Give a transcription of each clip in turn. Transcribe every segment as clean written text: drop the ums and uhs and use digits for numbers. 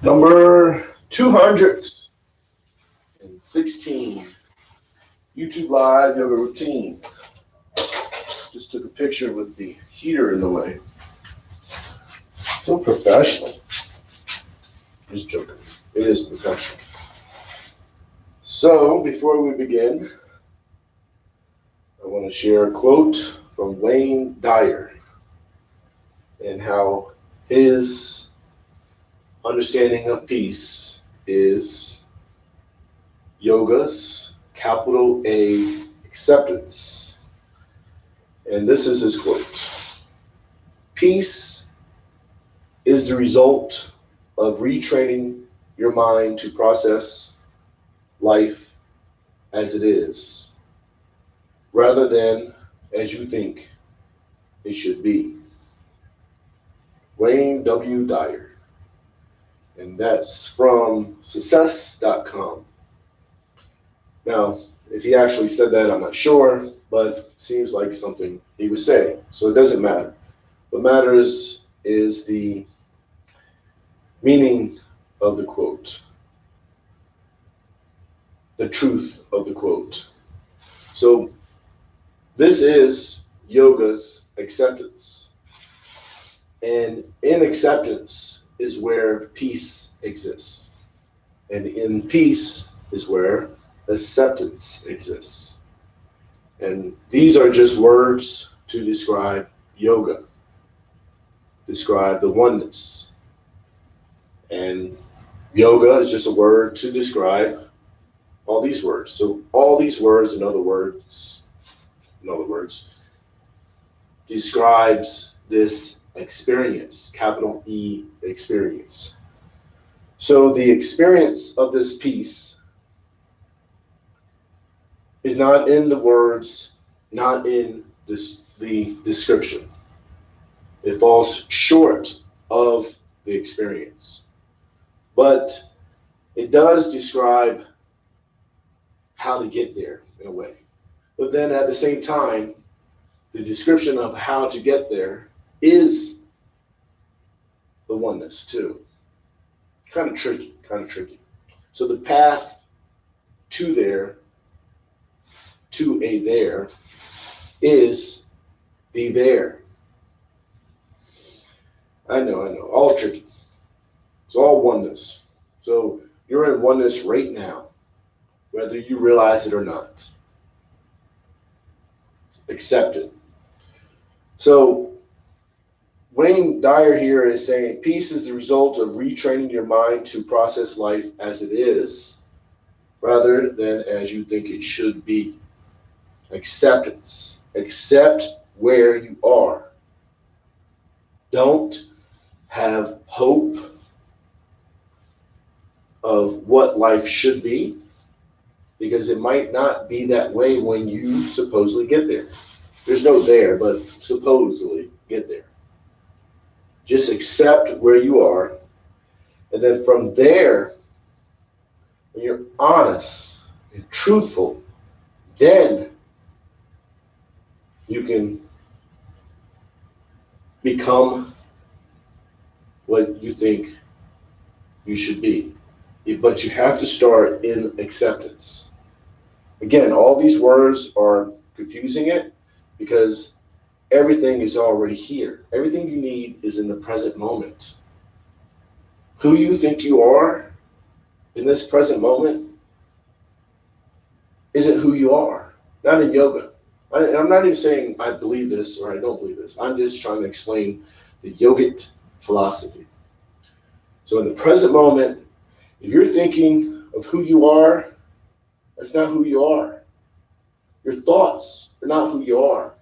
Number 216, YouTube Live Yoga Routine. Just took a picture with the heater in the way. So professional. Just joking. It is professional. So before we begin, I want to share a quote from Wayne Dyer and how his understanding of peace is yoga's capital A acceptance. And this is his quote. Peace is the result of retraining your mind to process life as it is, rather than as you think it should be. Wayne W. Dyer. And that's from success.com. Now, if he actually said that, I'm not sure, but it seems like something he would say. So it doesn't matter. What matters is the meaning of the quote, the truth of the quote. So this is yoga's acceptance. And in acceptance is where peace exists. And in peace is where acceptance exists. And these are just words to describe yoga, describe the oneness. And yoga is just a word to describe all these words. So all these words, in other words, describes this experience, capital E experience. So the experience of this peace is not in the words, not in the description. It falls short of the experience. But it does describe how to get there in a way. But then at the same time, the description of how to get there is the oneness too. Kind of tricky. So the path to there, to a there, is the there. I know, all tricky. It's all oneness. So you're in oneness right now, whether you realize it or not. Accept it. So Wayne Dyer here is saying peace is the result of retraining your mind to process life as it is, rather than as you think it should be. Acceptance. Accept where you are. Don't have hope of what life should be, because it might not be that way when you supposedly get there. There's no there, but supposedly get there. Just accept where you are. And then from there, when you're honest and truthful, then you can become what you think you should be. But you have to start in acceptance. Again, all these words are confusing it because everything is already here. Everything you need is in the present moment. Who you think you are in this present moment isn't who you are. Not in yoga. I'm not even saying I believe this or I don't believe this. I'm just trying to explain the yogic philosophy. So in the present moment, if you're thinking of who you are, that's not who you are. Your thoughts are not who you are.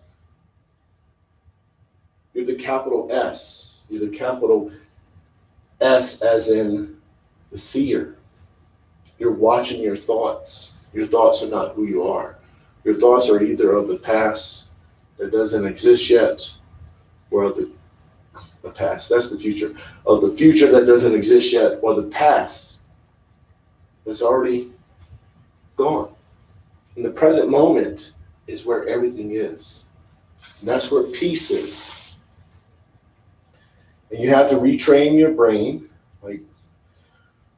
You're the capital S. You're the capital S as in the seer. You're watching your thoughts. Your thoughts are not who you are. Your thoughts are either of the past that doesn't exist yet, or of the past, that's the future, of the future that doesn't exist yet, or the past that's already gone. In the present moment is where everything is. And that's where peace is. And you have to retrain your brain, like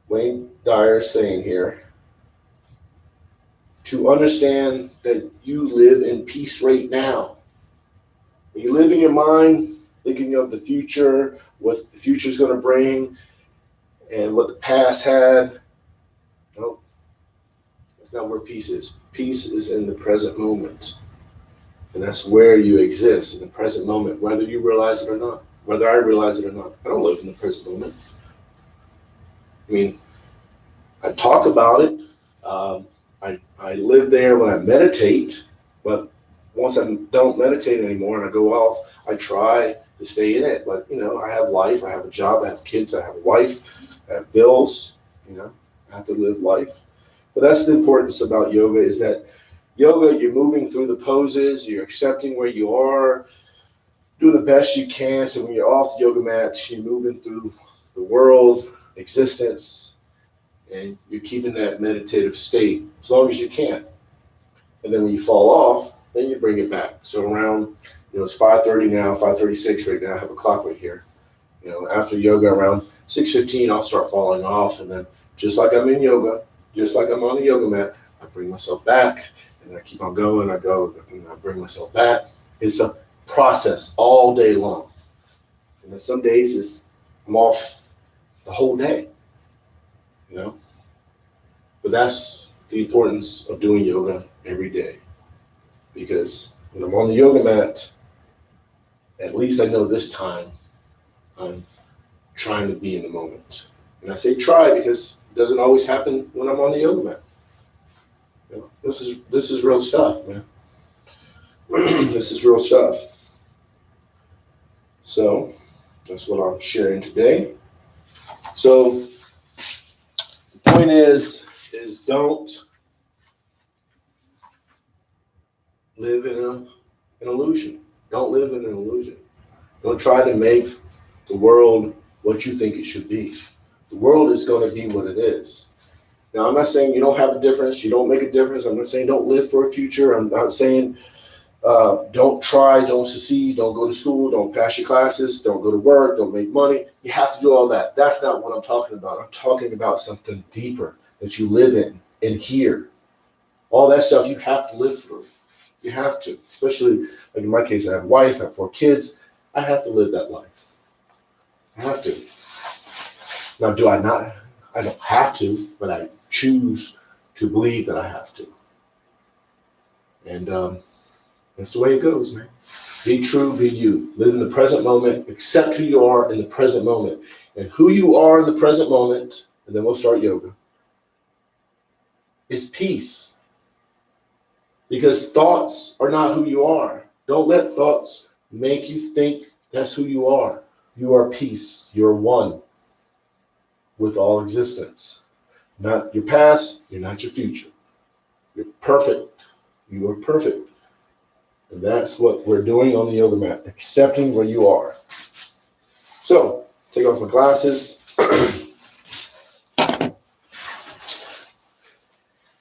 Wayne Dyer is saying here, to understand that you live in peace right now. When you live in your mind, thinking of the future, what the future is going to bring, and what the past had, no, that's not where peace is. Peace is in the present moment. And that's where you exist, in the present moment, whether you realize it or not, whether I realize it or not. I don't live in the present moment. I mean, I talk about it. I live there when I meditate, but once I don't meditate anymore and I go off, I try to stay in it. But, I have life, I have a job, I have kids, I have a wife, I have bills, I have to live life. But that's the importance about yoga, is that yoga, you're moving through the poses, you're accepting where you are, doing the best you can. So when you're off the yoga mat, you're moving through the world, existence, and you're keeping that meditative state as long as you can. And then when you fall off, then you bring it back. So around, it's 5:30 now, 5:36 right now. I have a clock right here. After yoga around 6:15, I'll start falling off. And then just like I'm in yoga, just like I'm on the yoga mat, I bring myself back and I keep on going. I go and I bring myself back. It's a process all day long. And then some days I'm off the whole day. But that's the importance of doing yoga every day, because when I'm on the yoga mat, at least I know this time I'm trying to be in the moment. And I say try because it doesn't always happen when I'm on the yoga mat. This is real stuff, man. This is real stuff. So that's what I'm sharing today. So the point is don't live in an illusion. Don't live in an illusion. Don't try to make the world what you think it should be. The world is going to be what it is. Now, I'm not saying you don't have a difference. You don't make a difference. I'm not saying don't live for a future. I'm not saying don't try, don't succeed, don't go to school, don't pass your classes, don't go to work, don't make money. You have to do all that. That's not what I'm talking about. I'm talking about something deeper that you live in here. All that stuff you have to live through. You have to, especially like in my case, I have a wife, I have 4 kids. I have to live that life. I have to. Now, do I not? I don't have to, but I choose to believe that I have to. And that's the way it goes, man. Be true, be you. Live in the present moment. Accept who you are in the present moment. And who you are in the present moment, and then we'll start yoga, is peace. Because thoughts are not who you are. Don't let thoughts make you think that's who you are. You are peace. You're one with all existence. Not your past, you're not your future. You're perfect. You are perfect. And that's what we're doing on the yoga mat, accepting where you are. So, take off my glasses.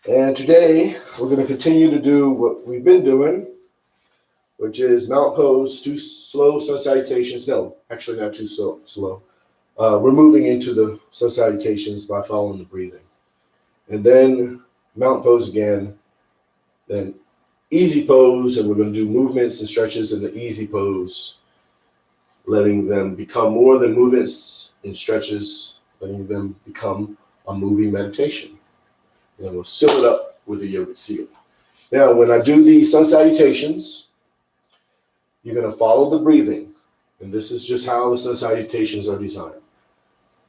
And today, we're going to continue to do what we've been doing, which is mount pose, 2 slow sun salutations. No, actually not too slow. We're moving into the sun salutations by following the breathing. And then mount pose again, then easy pose, and we're going to do movements and stretches in the easy pose, letting them become more than movements and stretches, letting them become a moving meditation. And then we'll seal it up with a yoga seal. Now, when I do these sun salutations, you're going to follow the breathing. And this is just how the sun salutations are designed.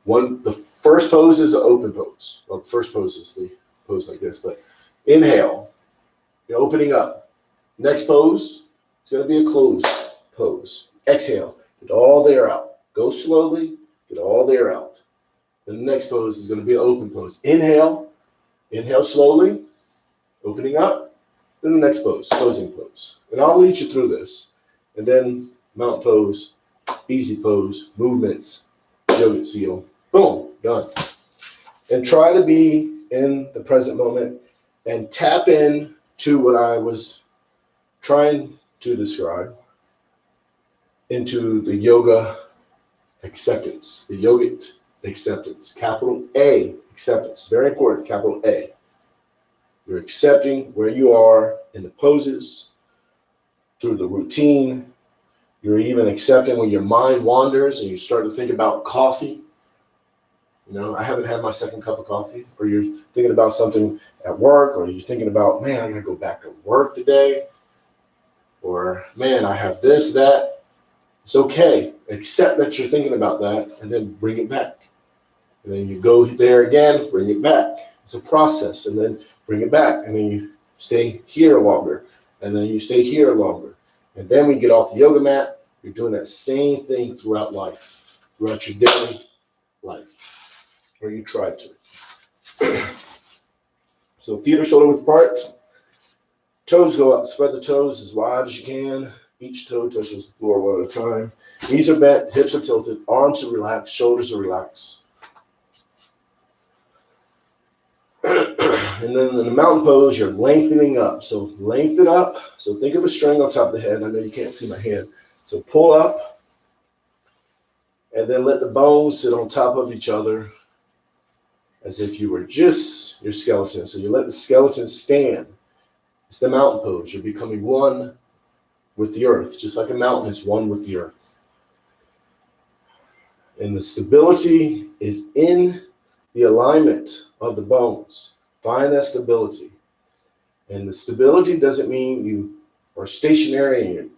The first pose is an open pose. Well, the first pose is the pose like this, but inhale, you're opening up. Next pose is going to be a closed pose. Exhale, get all the air out. Go slowly, get all the air out. The next pose is going to be an open pose. Inhale slowly, opening up. Then the next pose, closing pose. And I'll lead you through this. And then mount pose, easy pose, movements, yoga seal. Boom, done. And try to be in the present moment and tap in to what I was trying to describe, into the yoga acceptance, the yogic acceptance. Capital A, acceptance. Very important, capital A. You're accepting where you are in the poses, through the routine. You're even accepting when your mind wanders and you start to think about coffee. You know, I haven't had my second cup of coffee. Or you're thinking about something at work, or you're thinking about, man, I gotta go back to work today. Or, man, I have this, that. It's okay. Accept that you're thinking about that and then bring it back. And then you go there again, bring it back. It's a process, and then bring it back. And then you stay here longer. And then you stay here longer. And then when you get off the yoga mat, you're doing that same thing throughout life, throughout your daily life, or you try to. So feet are shoulder width apart. Toes go up. Spread the toes as wide as you can. Each toe touches the floor one at a time. Knees are bent, hips are tilted, arms are relaxed, shoulders are relaxed. And then in the mountain pose, you're lengthening up. So lengthen up. So think of a string on top of the head. I know you can't see my hand. So pull up. And then let the bones sit on top of each other as if you were just your skeleton. So you let the skeleton stand. It's the mountain pose. You're becoming one with the earth, just like a mountain is one with the earth. And the stability is in the alignment of the bones. Find that stability. And the stability doesn't mean you are stationary and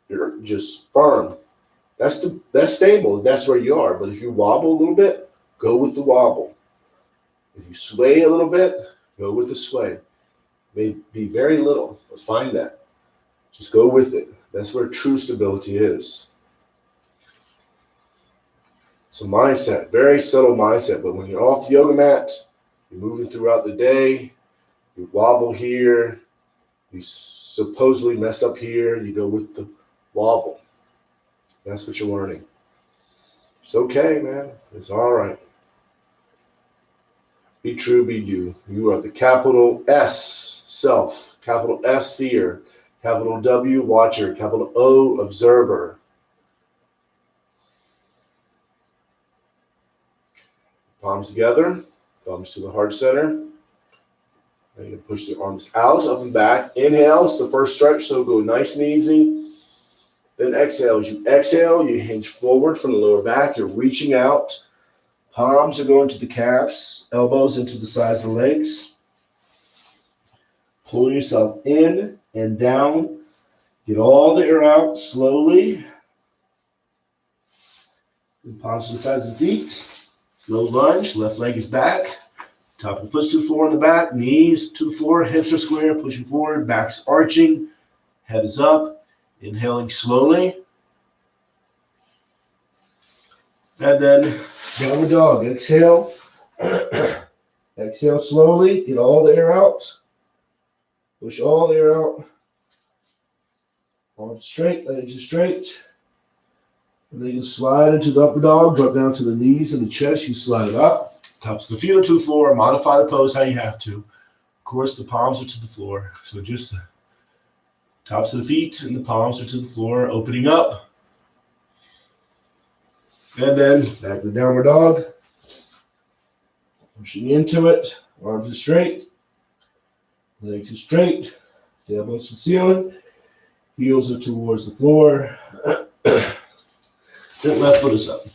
you're just firm. That's stable. That's where you are. But if you wobble a little bit, go with the wobble. If you sway a little bit, go with the sway. May be very little, but find that. Just go with it. That's where true stability is. It's a mindset, very subtle mindset. But when you're off the yoga mat, you're moving throughout the day, you wobble here, you supposedly mess up here, you go with the wobble. That's what you're learning. It's okay, man. It's all right. Be true, be you. You are the capital S, self, capital S, seer, capital W, watcher, capital O, observer. Palms together, thumbs to the heart center. And you can push the arms out, up and back. Inhale, it's the first stretch, so go nice and easy. Then exhale. As you exhale, you hinge forward from the lower back. You're reaching out. Palms are going to the calves, elbows into the sides of the legs. Pull yourself in and down. Get all the air out slowly. And palms to the sides of the feet. Low lunge, left leg is back. Top of the foot to the floor in the back. Knees to the floor, hips are square, pushing forward, back is arching. Head is up. Inhaling slowly. And then downward dog. Exhale. Exhale slowly. Get all the air out. Push all the air out. Arms straight, legs are straight. And then you slide into the upper dog. Drop down to the knees and the chest. You slide it up. Tops of the feet are to the floor. Modify the pose how you have to. Of course, the palms are to the floor. So just the tops of the feet and the palms are to the floor, opening up. And then back to the downward dog. Pushing into it. Arms are straight. Legs are straight. The elbows to the ceiling. Heels are towards the floor. Then left foot is up.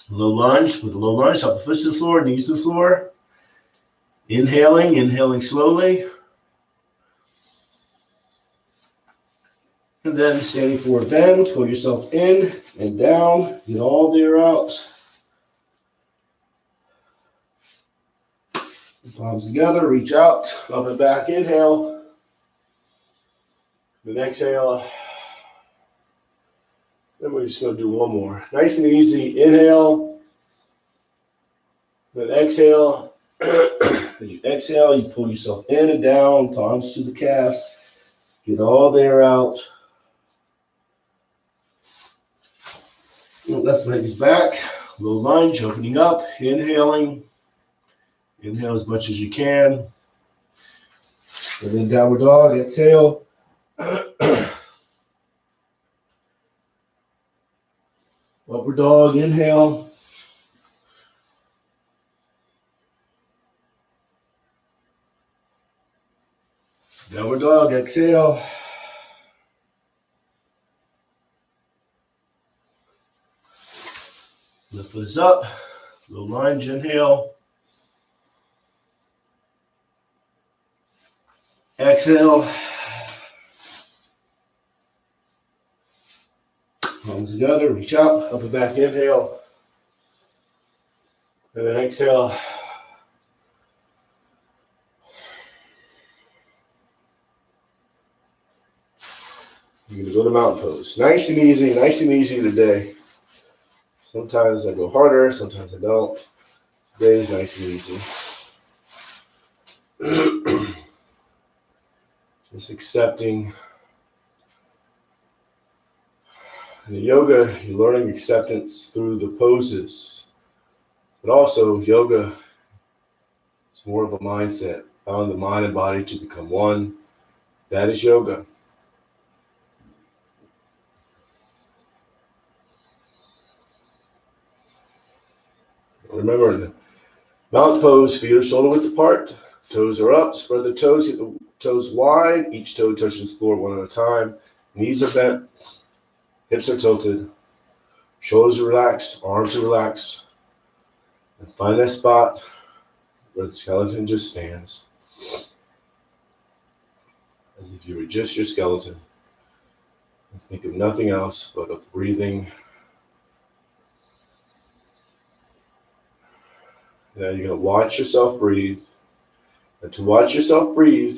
Low lunge. With a low lunge, top of the foot to the floor, knees to the floor. Inhaling slowly. And then standing forward bend, pull yourself in and down. Get all the air out. Palms together, reach out, up and back, inhale. Then exhale. Then we're just going to do one more. Nice and easy. Inhale. Then exhale. As you exhale, you pull yourself in and down, palms to the calves. Get all the air out. Left leg is back. Low lunge, opening up, inhaling. Inhale as much as you can. And then downward dog, exhale. Upward dog, inhale. dog. Exhale. Lift this up. Little lunge. Inhale. Exhale. Palms together. Reach out. Up and back. Inhale. And then exhale. You're going to go to mountain pose. Nice and easy today. Sometimes I go harder, sometimes I don't. Today is nice and easy. Just accepting. In the yoga, you're learning acceptance through the poses. But also, yoga is more of a mindset, allowing the mind and body to become one. That is yoga. Remember, in the mountain pose, feet are shoulder width apart, toes are up, spread the toes, get the toes wide, each toe touches the floor one at a time, knees are bent, hips are tilted, shoulders are relaxed, arms are relaxed, and find that spot where the skeleton just stands, as if you were just your skeleton. And think of nothing else but of breathing. Now you're going to watch yourself breathe. And to watch yourself breathe,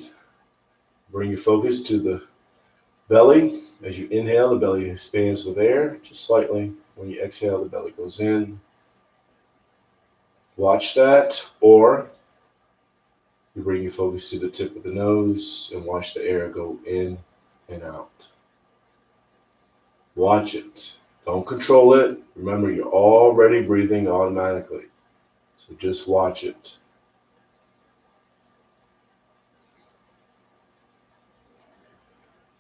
bring your focus to the belly. As you inhale, the belly expands with air, just slightly. When you exhale, the belly goes in. Watch that. Or you bring your focus to the tip of the nose and watch the air go in and out. Watch it. Don't control it. Remember, you're already breathing automatically. So just watch it.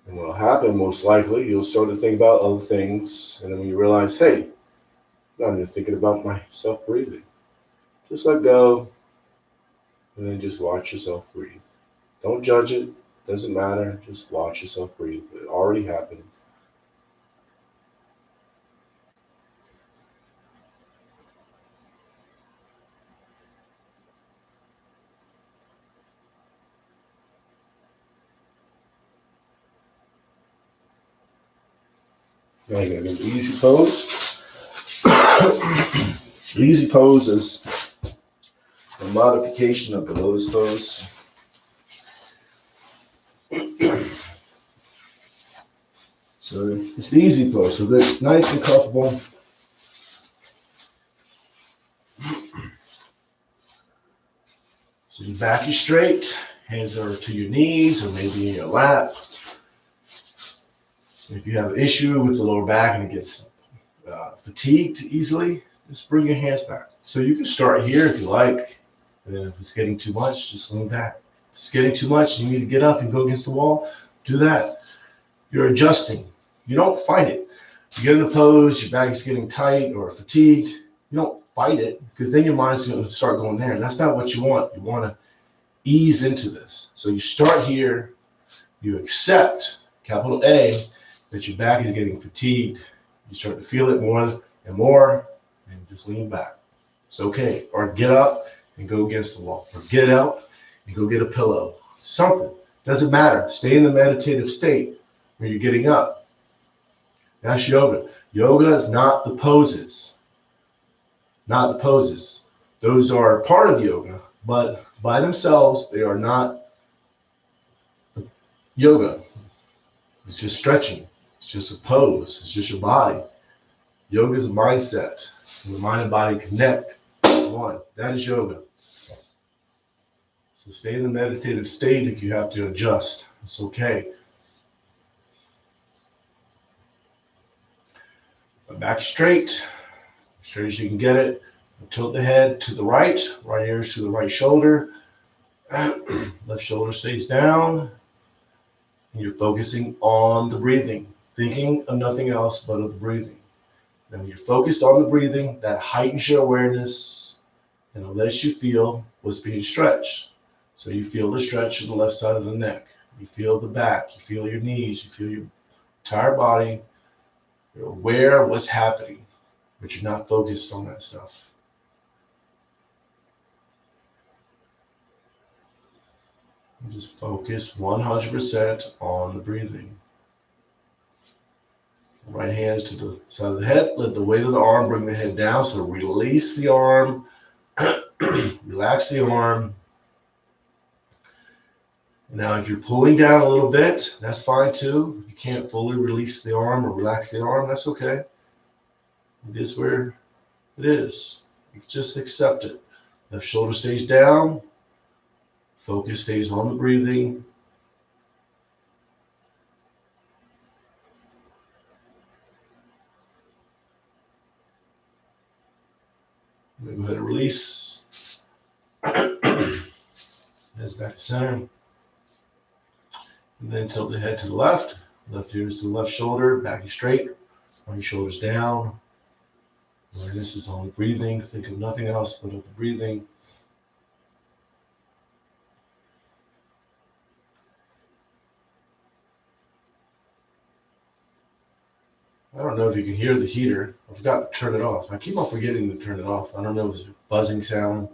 And what will happen, most likely, you'll start to think about other things. And then when you realize, hey, I'm not even thinking about myself breathing. Just let go. And then just watch yourself breathe. Don't judge it. Doesn't matter. Just watch yourself breathe. It already happened. Now you're going to do the easy pose. The easy pose is a modification of the lotus pose. So it's the easy pose. So it's nice and comfortable. So your back is straight. Hands are to your knees or maybe in your lap. If you have an issue with the lower back and it gets fatigued easily, just bring your hands back. So you can start here if you like. And then if it's getting too much, just lean back. If it's getting too much, you need to get up and go against the wall, do that. You're adjusting. You don't fight it. You get in a pose, your back is getting tight or fatigued. You don't fight it because then your mind's going to start going there. And that's not what you want. You want to ease into this. So you start here. You accept, capital A, that your back is getting fatigued. You start to feel it more and more, and just lean back. It's okay. Or get up and go against the wall. Or get out and go get a pillow. Something. Doesn't matter. Stay in the meditative state when you're getting up. That's yoga. Yoga is not the poses. Not the poses. Those are part of yoga, but by themselves, they are not yoga. It's just stretching. It's just a pose. It's just your body. Yoga is a mindset. When the mind and body connect as one. That is yoga. So stay in the meditative state if you have to adjust. It's okay. Back straight as you can get it. Tilt the head to the right ear to the right shoulder. Left shoulder stays down. And you're focusing on the breathing, thinking of nothing else but of the breathing. And when you're focused on the breathing, that heightens your awareness and lets you feel what's being stretched. So you feel the stretch to the left side of the neck. You feel the back, you feel your knees, you feel your entire body. You're aware of what's happening, but you're not focused on that stuff. You just focus 100% on the breathing. Right hands to the side of the head. Let the weight of the arm bring the head down. So release the arm. Relax the arm. Now, if you're pulling down a little bit, that's fine too. If you can't fully release the arm or relax the arm, that's okay. It is where it is. You just accept it. Left shoulder stays down. Focus stays on the breathing. Go ahead and release. Heads back to center. And then tilt the head to the left. Left ear is to the left shoulder. Back is straight. Right shoulder's down. Awareness is on the breathing. Think of nothing else but of the breathing. I don't know if you can hear the heater. I forgot to turn it off. I keep on forgetting to turn it off. I don't know if it's a buzzing sound.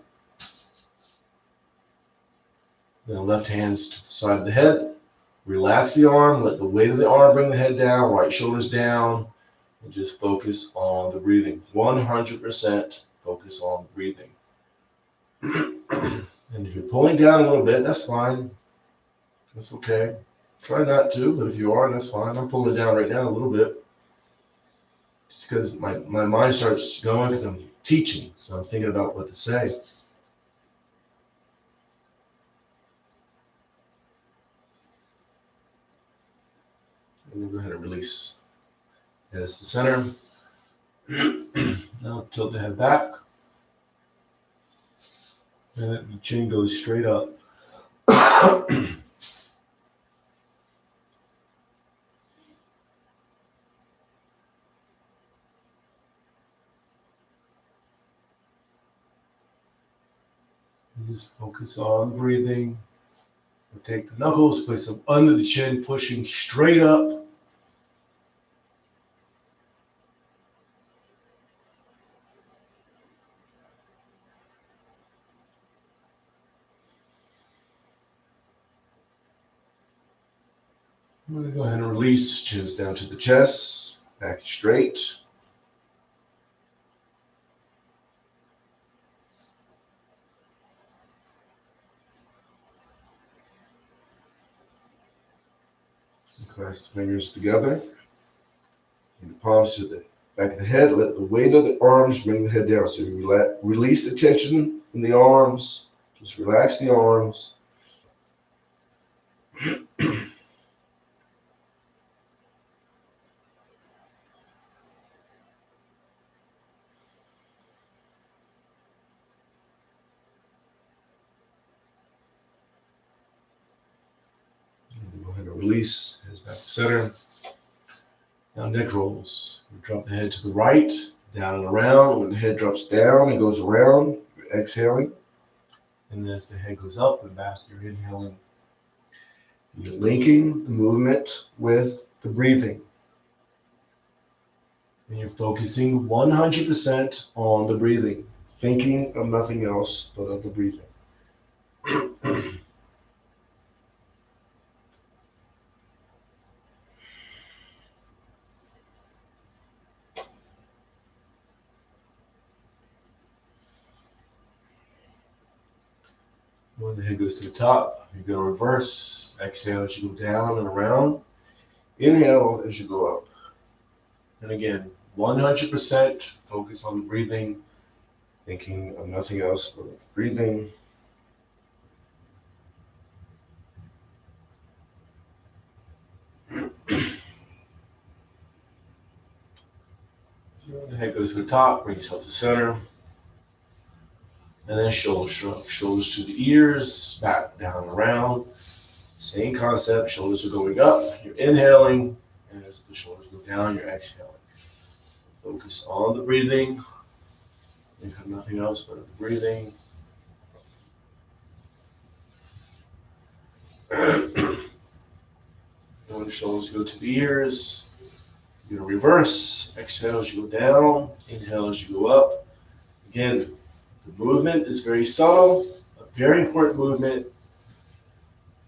Then left hands to the side of the head. Relax the arm. Let the weight of the arm bring the head down. Right shoulder's down. And just focus on the breathing. 100% focus on the breathing. And if you're pulling down a little bit, that's fine. That's okay. Try not to, but if you are, that's fine. I'm pulling down right now a little bit. Just because my mind starts going because I'm teaching. So I'm thinking about what to say. And then go ahead and release. Heads to center. Now tilt the head back. And the chin goes straight up. Just focus on breathing. Take the knuckles, place them under the chin, pushing straight up. I'm going to go ahead and release. Chins down to the chest, back straight. Clasp the fingers together. And the palms to the back of the head. Let the weight of the arms bring the head down. So you release the tension in the arms. Just relax the arms. Go ahead and release. Heads back to center. Now neck rolls. You drop the head to the right, down and around. When the head drops down, it goes around. You're exhaling. And then as the head goes up and back, you're inhaling. You're linking the movement with the breathing. And you're focusing 100% on the breathing, thinking of nothing else but of the breathing. When the head goes to the top, you go reverse. Exhale as you go down and around. Inhale as you go up. And again, 100% focus on the breathing, thinking of nothing else but breathing. The head goes to the top, bring yourself to center. And then shoulder shrug. Shoulders to the ears, back, down, around. Same concept. Shoulders are going up. You're inhaling. And as the shoulders go down, you're exhaling. Focus on the breathing. Think of nothing else but the breathing. Inhaling, shoulders go to the ears. You're going to reverse. Exhale as you go down. Inhale as you go up. Again, the movement is very subtle, a very important movement,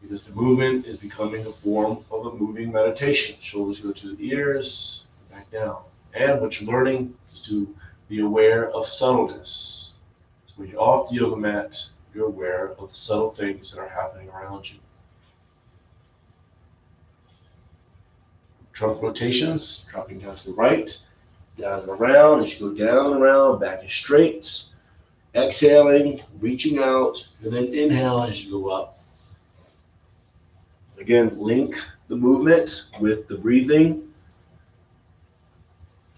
because the movement is becoming a form of a moving meditation. Shoulders go to the ears, back down. And what you're learning is to be aware of subtleness. So when you're off the yoga mat, you're aware of the subtle things that are happening around you. Trunk rotations, dropping down to the right, down and around. As you go down and around, back is straight. Exhaling, reaching out, and then inhale as you go up. Again, link the movement with the breathing.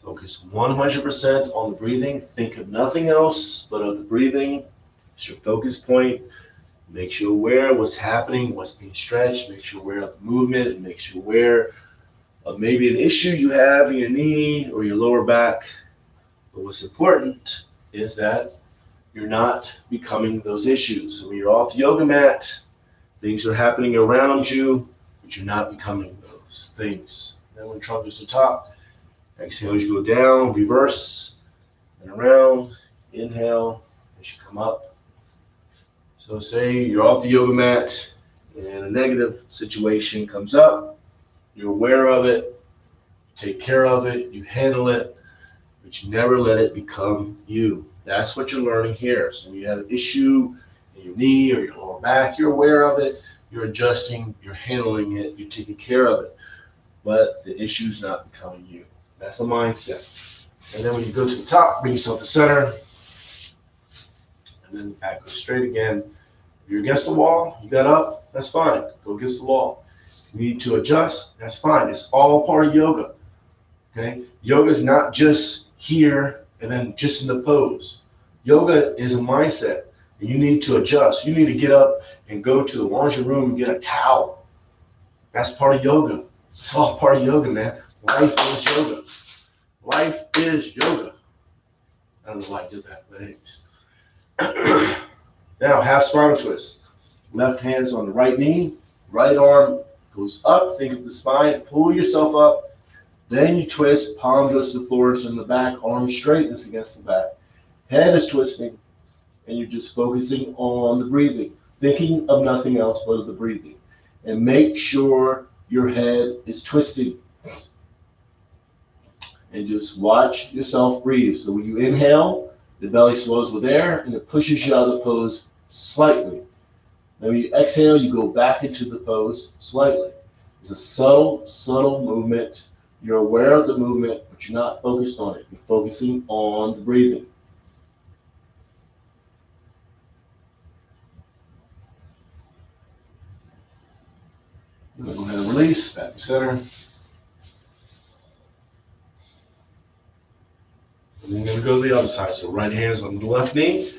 Focus 100% on the breathing. Think of nothing else but of the breathing. It's your focus point. Makes you aware of what's happening, what's being stretched. Makes you aware of the movement. It makes you aware of maybe an issue you have in your knee or your lower back. But what's important is that you're not becoming those issues. So when you're off the yoga mat, things are happening around you, but you're not becoming those things. Then when trunk goes to top, exhale as you go down, reverse, and around. Inhale as you come up. So say you're off the yoga mat and a negative situation comes up. You're aware of it, take care of it, you handle it, but you never let it become you. That's what you're learning here. So when you have an issue in your knee or your lower back, you're aware of it, you're adjusting, you're handling it, you're taking care of it. But the issue's not becoming you. That's a mindset. And then when you go to the top, bring yourself to center. And then back goes straight again. If you're against the wall, you got up, that's fine. Go against the wall. If you need to adjust, that's fine. It's all part of yoga. Okay? Yoga is not just here and then just in the pose. Yoga is a mindset. And you need to adjust. You need to get up and go to the laundry room and get a towel. That's part of yoga. It's all part of yoga, man. Life is yoga. Life is yoga. I don't know why I did that, but anyways. Now, half spinal twist. Left hand's on the right knee. Right arm goes up. Think of the spine. Pull yourself up. Then you twist, palm goes to the floor, so in the back, arm straightens against the back. Head is twisting, and you're just focusing on the breathing, thinking of nothing else but the breathing. And make sure your head is twisting. And just watch yourself breathe. So when you inhale, the belly swells with air, and it pushes you out of the pose slightly. Then when you exhale, you go back into the pose slightly. It's a subtle, subtle movement. You're aware of the movement, but you're not focused on it. You're focusing on the breathing. Go ahead and release, back to center. And then we go to the other side. So right hand's on the left knee,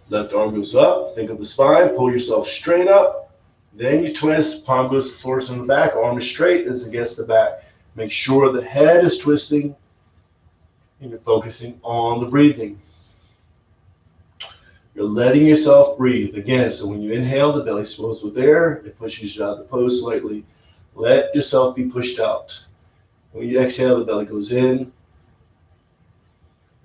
left arm goes up. Think of the spine, pull yourself straight up. Then you twist, palm goes to the floor, in the back, arm is straight, it's against the back. Make sure the head is twisting and you're focusing on the breathing. You're letting yourself breathe. Again, so when you inhale, the belly swells with air. It pushes you out of the pose slightly. Let yourself be pushed out. When you exhale, the belly goes in.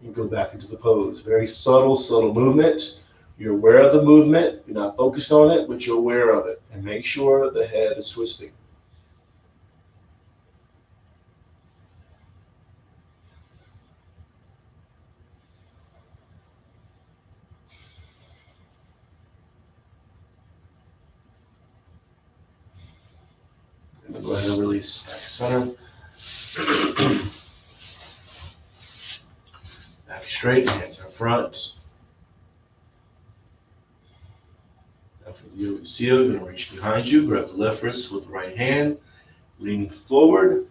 You go back into the pose. Very subtle, subtle movement. You're aware of the movement. You're not focused on it, but you're aware of it. And make sure the head is twisting. Go ahead and release back to center. Back straight, hands in front. Now for the yoga seal, you're going to reach behind you, grab the left wrist with the right hand, leaning forward.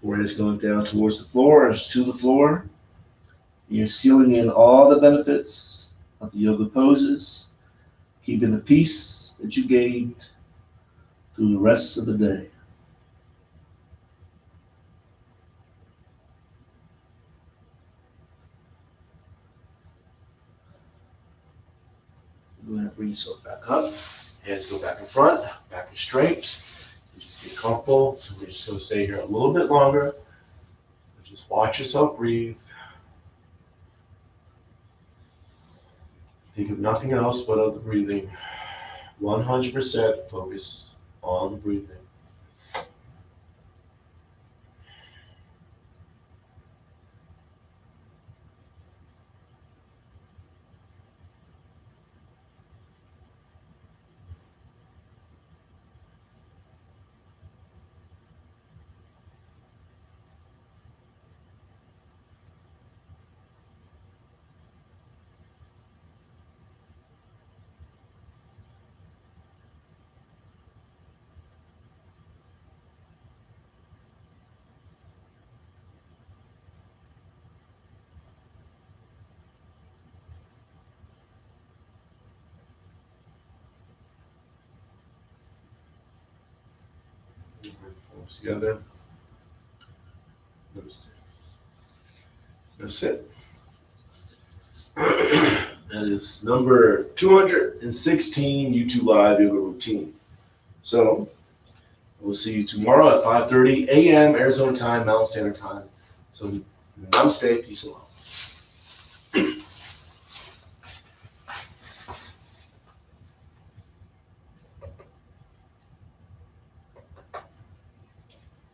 Forehead is going down towards the floor, as to the floor. You're sealing in all the benefits of the yoga poses, keeping the peace that you gained through the rest of the day. Go ahead and bring yourself back up. Hands go back in front, back is straight. You just get comfortable. We're just going to stay here a little bit longer. Just watch yourself breathe. Think of nothing else but of the breathing. 100% focus on the breathing. Together. That's it. That is number 216 YouTube Live Yoga Routine. So we'll see you tomorrow at 5:30 a.m. Arizona time, Mountain Standard Time. So namaste, peace and love.